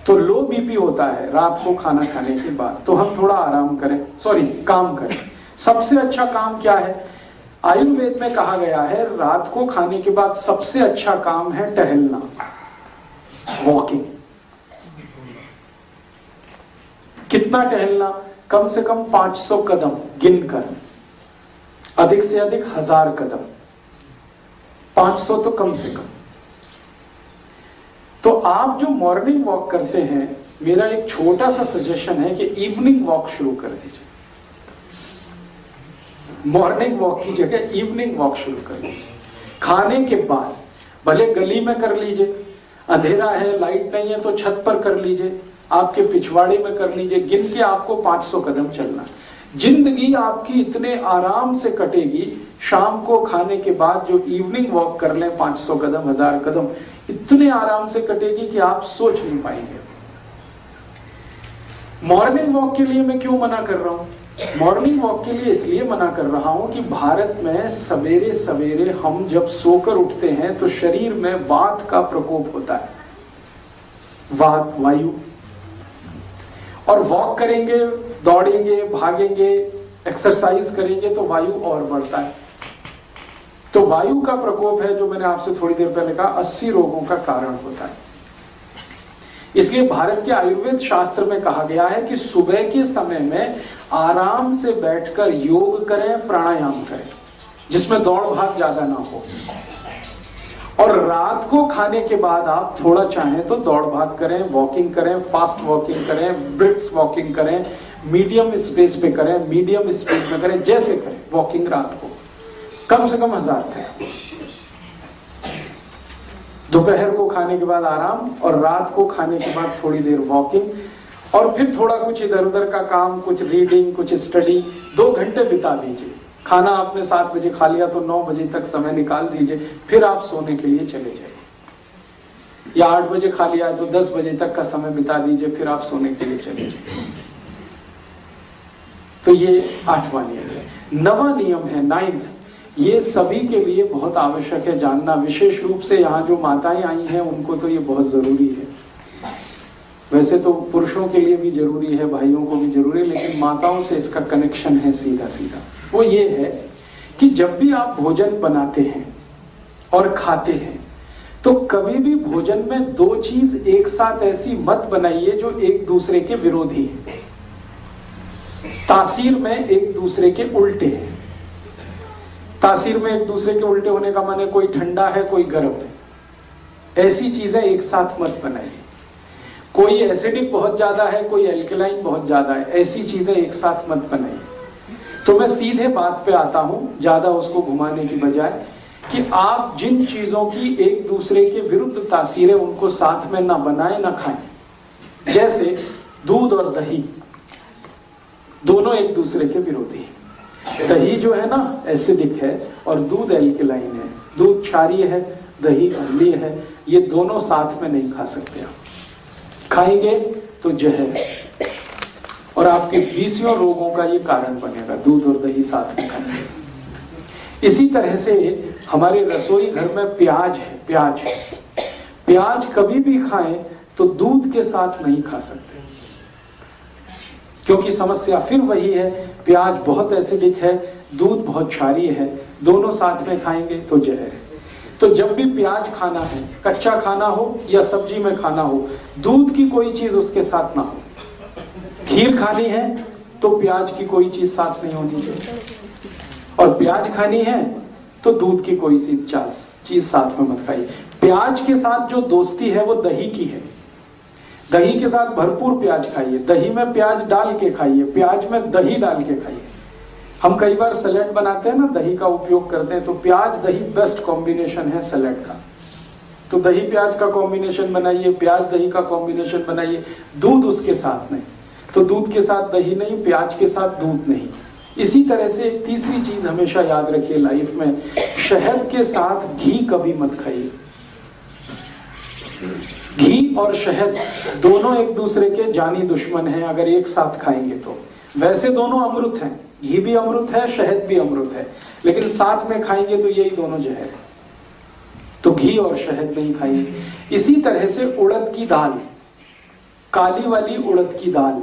तो लो बीपी होता है रात को खाना खाने के बाद, तो हम थोड़ा आराम करें, काम करें। सबसे अच्छा काम क्या है? आयुर्वेद में कहा गया है रात को खाने के बाद सबसे अच्छा काम है टहलना, वॉकिंग। कितना टहलना? कम से कम 500 कदम गिनकर, अधिक से अधिक 1000 कदम, 500 तो कम से कम। तो आप जो मॉर्निंग वॉक करते हैं, मेरा एक छोटा सा सजेशन है कि इवनिंग वॉक शुरू कर दीजिए। मॉर्निंग वॉक की जगह इवनिंग वॉक शुरू कर लीजिए। खाने के बाद भले गली में कर लीजिए, अंधेरा है, लाइट नहीं है तो छत पर कर लीजिए, आपके पिछवाड़े में कर लीजिए। गिन के आपको 500 कदम चलना। जिंदगी आपकी इतने आराम से कटेगी, शाम को खाने के बाद जो इवनिंग वॉक कर लें 500 कदम 1000 कदम, इतने आराम से कटेगी कि आप सोच नहीं पाएंगे। मॉर्निंग वॉक के लिए मैं क्यों मना कर रहा हूं? मॉर्निंग वॉक के लिए इसलिए मना कर रहा हूं कि भारत में सवेरे सवेरे हम जब सोकर उठते हैं तो शरीर में वात का प्रकोप होता है, वात, वायु। और वॉक करेंगे, दौड़ेंगे, भागेंगे, एक्सरसाइज करेंगे तो वायु और बढ़ता है। तो वायु का प्रकोप है, जो मैंने आपसे थोड़ी देर पहले कहा, 80 रोगों का कारण होता है। इसलिए भारत के आयुर्वेद शास्त्र में कहा गया है कि सुबह के समय में आराम से बैठकर योग करें, प्राणायाम करें, जिसमें दौड़ भाग ज्यादा ना हो। और रात को खाने के बाद आप थोड़ा चाहें तो दौड़ भाग करें, वॉकिंग करें, फास्ट वॉकिंग करें, ब्रिस्क वॉकिंग करें, मीडियम स्पेस पे करें, मीडियम स्पीड में करें, जैसे करें वॉकिंग रात को कम से कम 1000 करें। दोपहर को खाने के बाद आराम, और रात को खाने के बाद थोड़ी देर वॉकिंग, और फिर थोड़ा कुछ इधर उधर का काम, कुछ रीडिंग, कुछ स्टडी, 2 घंटे बिता दीजिए। खाना आपने 7 बजे खा लिया तो 9 बजे तक समय निकाल दीजिए, फिर आप सोने के लिए चले जाइए। या 8 बजे खा लिया तो 10 बजे तक का समय बिता दीजिए, फिर आप सोने के लिए चले जाइए। तो ये 8वां नियम है। 9वां नियम है, 9th, ये सभी के लिए बहुत आवश्यक है जानना। विशेष रूप से यहाँ जो माताएं आई हैं उनको तो ये बहुत जरूरी है। वैसे तो पुरुषों के लिए भी जरूरी है, भाइयों को भी जरूरी है, लेकिन माताओं से इसका कनेक्शन है सीधा सीधा। वो ये है कि जब भी आप भोजन बनाते हैं और खाते हैं तो कभी भी भोजन में 2 चीज एक साथ ऐसी मत बनाइए जो एक दूसरे के विरोधी है, तासीर में एक दूसरे के उल्टे है। तासीर में एक दूसरे के उल्टे होने का माने कोई ठंडा है, कोई गर्म है, ऐसी चीजें एक साथ मत बनाइए। कोई एसिडिक बहुत ज्यादा है, कोई एल्कलाइन बहुत ज्यादा है, ऐसी चीजें एक साथ मत बनाइए। तो मैं सीधे बात पे आता हूं, ज्यादा उसको घुमाने की बजाय, कि आप जिन चीजों की एक दूसरे के विरुद्ध तासीर है उनको साथ में ना बनाएं ना खाएं। जैसे दूध और दही, दोनों एक दूसरे के विरोधी है। दही जो है ना एसिडिक है और दूध एल्कलाइन है। दूध क्षारीय है, दही अम्लीय है, ये दोनों साथ में नहीं खा सकते। आप खाएंगे तो जहर है और आपके 20 रोगों का ये कारण बनेगा, दूध और दही साथ में खाएंगे। इसी तरह से हमारे रसोई घर में प्याज है, प्याज कभी भी खाएं तो दूध के साथ नहीं खा सकते, क्योंकि समस्या फिर वही है, प्याज बहुत एसिडिक है, दूध बहुत क्षारीय है, दोनों साथ में खाएंगे तो जहर है। तो जब भी प्याज खाना है, कच्चा खाना हो या सब्जी में खाना हो, दूध की कोई चीज उसके साथ ना हो। खीर खानी है तो प्याज की कोई चीज साथ नहीं होनी चाहिए, और प्याज खानी है तो दूध की कोई सी चीज साथ में मत खाइए। प्याज के साथ जो दोस्ती है वो दही की है। दही के साथ भरपूर प्याज खाइए, दही में प्याज डाल के खाइए, प्याज में दही डाल के खाइए। हम कई बार सैलेड बनाते हैं ना, दही का उपयोग करते हैं, तो प्याज दही बेस्ट कॉम्बिनेशन है सैलेड का। तो दही प्याज का कॉम्बिनेशन बनाइए, प्याज दही का कॉम्बिनेशन बनाइए, दूध उसके साथ नहीं। तो दूध के साथ दही नहीं, प्याज के साथ दूध नहीं। इसी तरह से तीसरी चीज हमेशा याद रखिए लाइफ में, शहद के साथ घी कभी मत खाइए। घी और शहद दोनों एक दूसरे के जानी दुश्मन हैं अगर एक साथ खाएंगे तो। वैसे दोनों अमृत हैं, घी भी अमृत है, शहद भी अमृत है, लेकिन साथ में खाएंगे तो यही दोनों जहर है। तो घी और शहद नहीं खाइए। इसी तरह से उड़द की दाल, काली वाली उड़द की दाल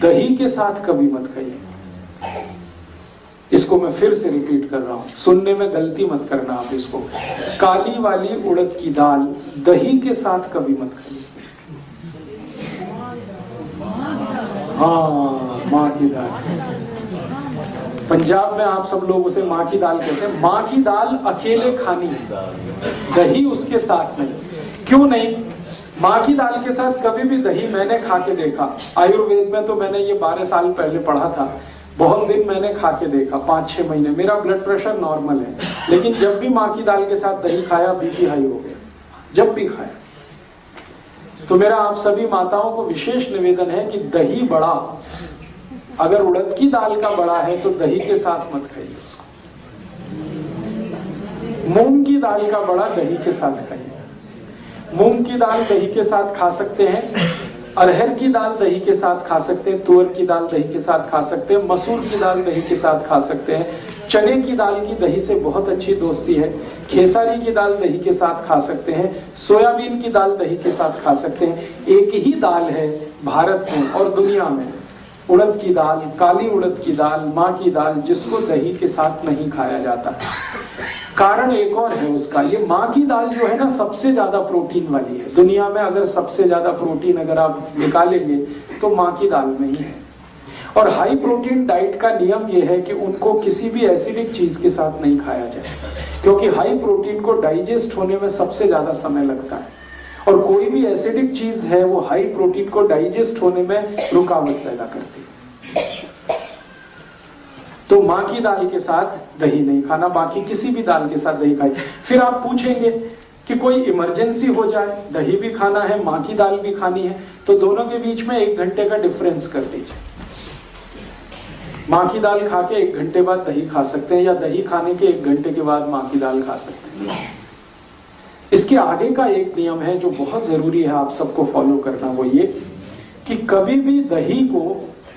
दही के साथ कभी मत खाइए। इसको मैं फिर से रिपीट कर रहा हूं, सुनने में गलती मत करना आप इसको। काली वाली उड़द की दाल दही के साथ कभी मत खाइए। हाँ, माँ की दाल। पंजाब में आप सब लोग उसे माँ की दाल कहते हैं। माँ की दाल अकेले खानी है, दही उसके साथ नहीं। क्यों नहीं? माँ की दाल के साथ कभी भी दही मैंने खा के देखा, आयुर्वेद में तो मैंने ये 12 साल पहले पढ़ा था, बहुत दिन मैंने खा के देखा, 5-6 महीने। मेरा ब्लड प्रेशर नॉर्मल है, लेकिन जब भी माँ की दाल के साथ दही खाया बीपी हाई हो गया, जब भी खाया। तो मेरा आप सभी माताओं को विशेष निवेदन है कि दही बड़ा, अगर उड़द की दाल का बड़ा है तो दही के साथ मत खाइए उसको। मूंग की दाल का बड़ा दही के साथ खाइए। मूंग की दाल दही के साथ खा सकते हैं, अरहर की दाल दही के साथ खा सकते हैं, तुअर की दाल दही के साथ खा सकते हैं, मसूर की दाल दही के साथ खा सकते हैं, चने की दाल की दही से बहुत अच्छी दोस्ती है, खेसारी की दाल दही के साथ खा सकते हैं, सोयाबीन की दाल दही के साथ खा सकते हैं। एक ही दाल है भारत में और दुनिया में, उड़द की दाल, काली उड़द की दाल, माँ की दाल, जिसको दही के साथ नहीं खाया जाता। कारण एक और है उसका, ये माँ की दाल जो है ना सबसे ज्यादा प्रोटीन वाली है दुनिया में। अगर सबसे ज्यादा प्रोटीन अगर आप निकालेंगे तो माँ की दाल में ही है। और हाई प्रोटीन डाइट का नियम ये है कि उनको किसी भी एसिडिक चीज के साथ नहीं खाया जाए, क्योंकि हाई प्रोटीन को डाइजेस्ट होने में सबसे ज्यादा समय लगता है, और कोई भी एसिडिक चीज है वो हाई प्रोटीन को डाइजेस्ट होने में रुकावट पैदा करती है। तो माँ की दाल के साथ दही नहीं खाना, बाकी किसी भी दाल के साथ दही खाइए। फिर आप पूछेंगे कि कोई इमरजेंसी हो जाए, दही भी खाना है माँ की दाल भी खानी है, तो दोनों के बीच में 1 घंटे का डिफरेंस कर दीजिए। माँ की दाल खा के 1 घंटे बाद दही खा सकते हैं, या दही खाने के 1 घंटे के बाद माँ की दाल खा सकते हैं। इसके आगे का एक नियम है जो बहुत जरूरी है आप सबको फॉलो करना, वो ये कि कभी भी दही को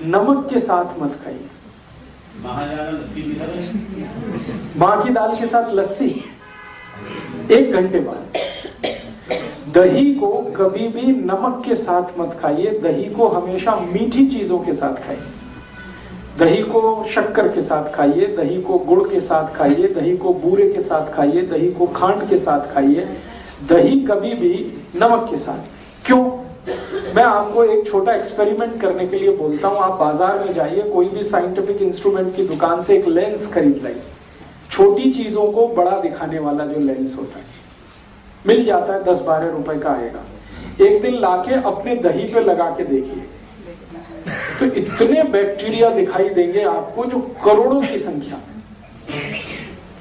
नमक के साथ मत खाइए। माँ की दाल के साथ लस्सी 1 घंटे बाद। दही को कभी भी नमक के साथ मत खाइए, दही को हमेशा मीठी चीजों के साथ खाइए। दही को शक्कर के साथ खाइए, दही को गुड़ के साथ खाइए, दही को बूरे के साथ खाइए, दही को खांड के साथ खाइए, दही कभी भी नमक के साथ। क्यों? मैं आपको एक छोटा एक्सपेरिमेंट करने के लिए बोलता हूं। आप बाजार में जाइए, कोई भी साइंटिफिक इंस्ट्रूमेंट की दुकान से एक लेंस खरीद लाइए, छोटी चीजों को बड़ा दिखाने वाला जो लेंस होता है, मिल जाता है, 10-12 रुपए का आएगा। एक दिन लाके अपने दही पे लगा के देखिए, तो इतने बैक्टीरिया दिखाई देंगे आपको जो करोड़ों की संख्या में।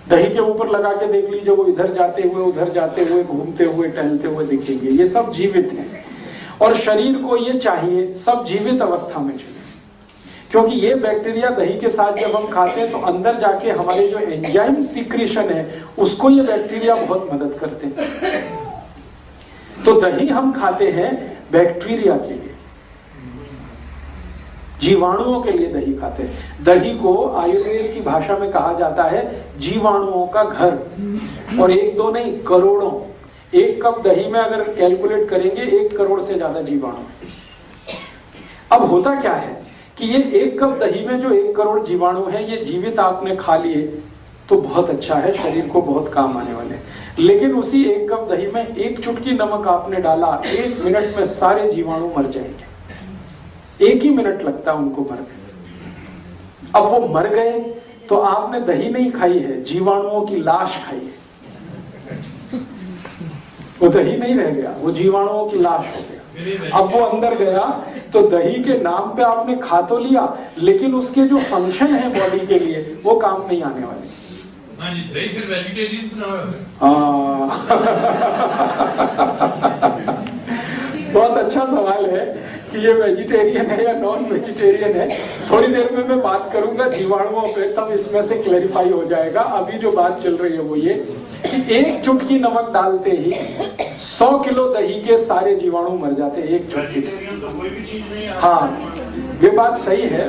दही के ऊपर लगा के देख लीजिए, वो इधर जाते हुए उधर जाते हुए घूमते हुए टहलते हुए दिखेंगे। ये सब जीवित हैं, और शरीर को ये चाहिए सब जीवित अवस्था में चाहिए, क्योंकि ये बैक्टीरिया दही के साथ जब हम खाते हैं तो अंदर जाके हमारे जो एंजाइम सीक्रेशन है उसको ये बैक्टीरिया बहुत मदद करते हैं। तो दही हम खाते हैं बैक्टीरिया के लिए, जीवाणुओं के लिए दही खाते हैं। दही को आयुर्वेद की भाषा में कहा जाता है जीवाणुओं का घर, और 1-2 नहीं, करोड़ों। 1 कप दही में अगर कैलकुलेट करेंगे 1 करोड़ से ज्यादा जीवाणु। अब होता क्या है कि ये 1 कप दही में जो 1 करोड़ जीवाणु है, ये जीवित आपने खा लिए तो बहुत अच्छा है, शरीर को बहुत काम आने वाले। लेकिन उसी 1 कप दही में 1 चुटकी नमक आपने डाला, 1 मिनट में सारे जीवाणु मर जाएंगे। 1 ही मिनट लगता है उनको मरने। अब वो मर गए तो आपने दही नहीं खाई है, जीवाणुओं की लाश खाई है। वो दही नहीं रह गया, वो जीवाणुओं की लाश हो गया। अब वो अंदर गया तो दही के नाम पे आपने खा तो लिया, लेकिन उसके जो फंक्शन है बॉडी के लिए वो काम नहीं आने वाले। दही फिर वेजिटेरियन बहुत अच्छा सवाल है कि ये वेजिटेरियन है या नॉन वेजिटेरियन है। थोड़ी देर में मैं बात करूंगा जीवाणुओं पे, तब इसमें से क्लैरिफाई हो जाएगा। अभी जो बात चल रही है वो ये कि 1 चुटकी नमक डालते ही 100 किलो दही के सारे जीवाणु मर जाते हैं। 1 चुटकी तो कोई भी चीज नहीं है। हाँ, ये बात सही है,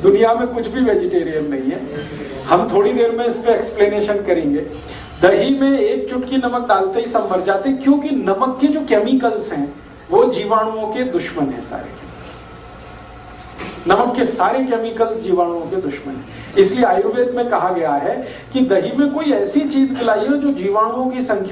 दुनिया में कुछ भी वेजिटेरियन नहीं है। हम थोड़ी देर में इस पे एक्सप्लेनेशन करेंगे। दही में 1 चुटकी नमक डालते ही सब मर जाते, क्योंकि नमक के जो केमिकल्स हैं वो जीवाणुओं के दुश्मन है सारे के सारे। नमक के सारे केमिकल्स जीवाणुओं के दुश्मन है। इसलिए आयुर्वेद में कहा गया है कि दही में कोई ऐसी चीज मिलाई हो जो जीवाणुओं की संख्या